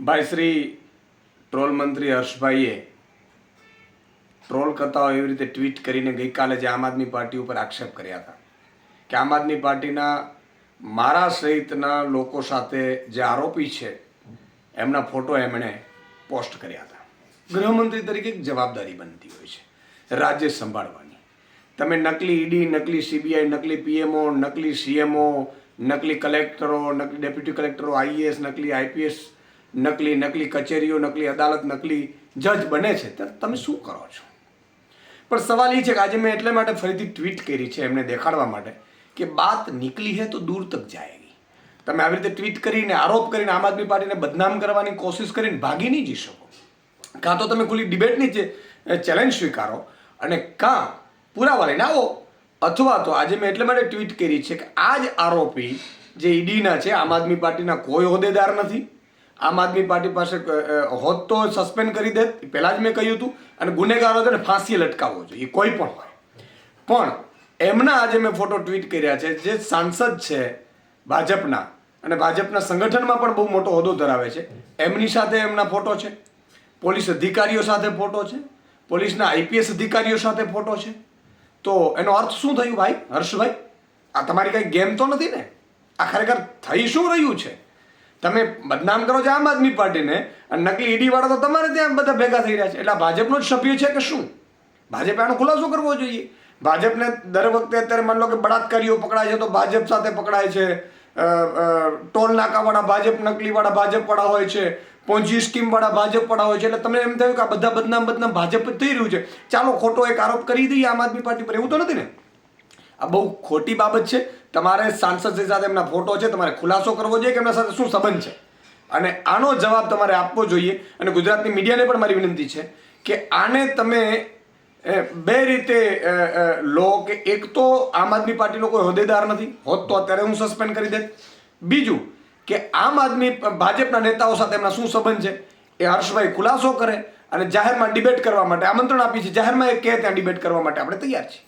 ભાઈ શ્રી ટ્રોલ મંત્રી હર્ષભાઈએ ટ્રોલ કરતા હોય એવી રીતે ટ્વીટ કરીને ગઈકાલે જે આમ આદમી પાર્ટી ઉપર આક્ષેપ કર્યા હતા કે આમ આદમી પાર્ટીના મારા સહિતના લોકો સાથે જે આરોપી છે એમના ફોટો એમણે પોસ્ટ કર્યા હતા. ગૃહમંત્રી તરીકે એક જવાબદારી બનતી હોય છે રાજ્ય સંભાળવાની. તમે નકલી ઈડી, નકલી સીબીઆઈ, નકલી પીએમઓ, નકલી સીએમઓ, નકલી કલેક્ટરો, નકલી ડેપ્યુટી કલેક્ટરો, આઈએએસ, નકલી આઈપીએસ, નકલી કચેરીઓ, નકલી અદાલત, નકલી જજ બને છે ત્યારે તમે શું કરો છો? પણ સવાલ એ છે કે આજે મેં એટલે માટે ફરીથી ટ્વીટ કરી છે એમને દેખાડવા માટે કે બાત નીકળી હે તો દૂર તક જાયેગી. તમે આવી રીતે ટ્વીટ કરીને આરોપ કરીને આમ આદમી પાર્ટીને બદનામ કરવાની કોશિશ કરીને ભાગી નહીં જઈ શકો. કાં તો તમે ખુલ્લી ડિબેટની ચેલેન્જ સ્વીકારો અને કાં પુરાવા લઈને આવો, અથવા તો આજે મેં એટલે માટે ટ્વીટ કરી છે કે આ જ આરોપી જે ઈડીના છે આમ આદમી પાર્ટીના કોઈ હોદ્દેદાર નથી. આમ આદમી પાર્ટી પાસે હોત તો સસ્પેન્ડ કરી દે, પહેલાં જ મેં કહ્યું હતું, અને ગુનેગારો છે ને ફાંસીએ લટકાવવો જોઈએ, કોઈ પણ હોય. પણ એમના આજે મેં ફોટો ટ્વીટ કર્યા છે જે સાંસદ છે ભાજપના અને ભાજપના સંગઠનમાં પણ બહુ મોટો હોદ્દો ધરાવે છે, એમની સાથે એમના ફોટો છે, પોલીસ અધિકારીઓ સાથે ફોટો છે, પોલીસના આઈપીએસ અધિકારીઓ સાથે ફોટો છે. તો એનો અર્થ શું થયું ભાઈ હર્ષભાઈ? આ તમારી કંઈ ગેમ તો નથી ને? આ ખરેખર થઈ શું રહ્યું છે? તમે બદનામ કરો છો આમ આદમી પાર્ટીને અને નકલી ઈડી વાળા તો તમારે ત્યાં બધા ભેગા થઈ રહ્યા છે. એટલે ભાજપનો જ સભ્ય છે કે શું? ભાજપે આનો ખુલાસો કરવો જોઈએ. ભાજપને દર વખતે અત્યારે માની લો કે બળાત્કારીઓ પકડાય છે તો ભાજપ સાથે પકડાય છે, ટોલ નાકાવાળા ભાજપ, નકલીવાળા ભાજપવાળા હોય છે, પોંજી સ્કીમવાળા ભાજપવાળા હોય છે. એટલે તમને એમ થયું કે આ બધા બદનામ ભાજપ જ થઈ રહ્યું છે, ચાલો ખોટો એક આરોપ કરી દઈએ આમ આદમી પાર્ટી પર. એવું તો નથી ને? આ બહુ ખોટી બાબત છે. તમારે સાંસદ સાથે એમના ફોટો છે, તમારે ખુલાસો કરવો જોઈએ કે એમના સાથે શું સંબંધ છે, અને આનો જવાબ તમારે આપવો જોઈએ. અને ગુજરાતની મીડિયાને પણ મારી વિનંતી છે કે આને તમે બે રીતે લો કે એક તો આમ આદમી પાર્ટીનો કોઈ હોદ્દેદાર નથી, હોત તો અત્યારે હું સસ્પેન્ડ કરી દે. બીજું કે આમ આદમી ભાજપના નેતાઓ સાથે એમના શું સંબંધ છે એ હર્ષભાઈ ખુલાસો કરે અને જાહેરમાં ડિબેટ કરવા માટે આમંત્રણ આપી છે. જાહેરમાં એ કહે ત્યાં ડિબેટ કરવા માટે આપણે તૈયાર છીએ.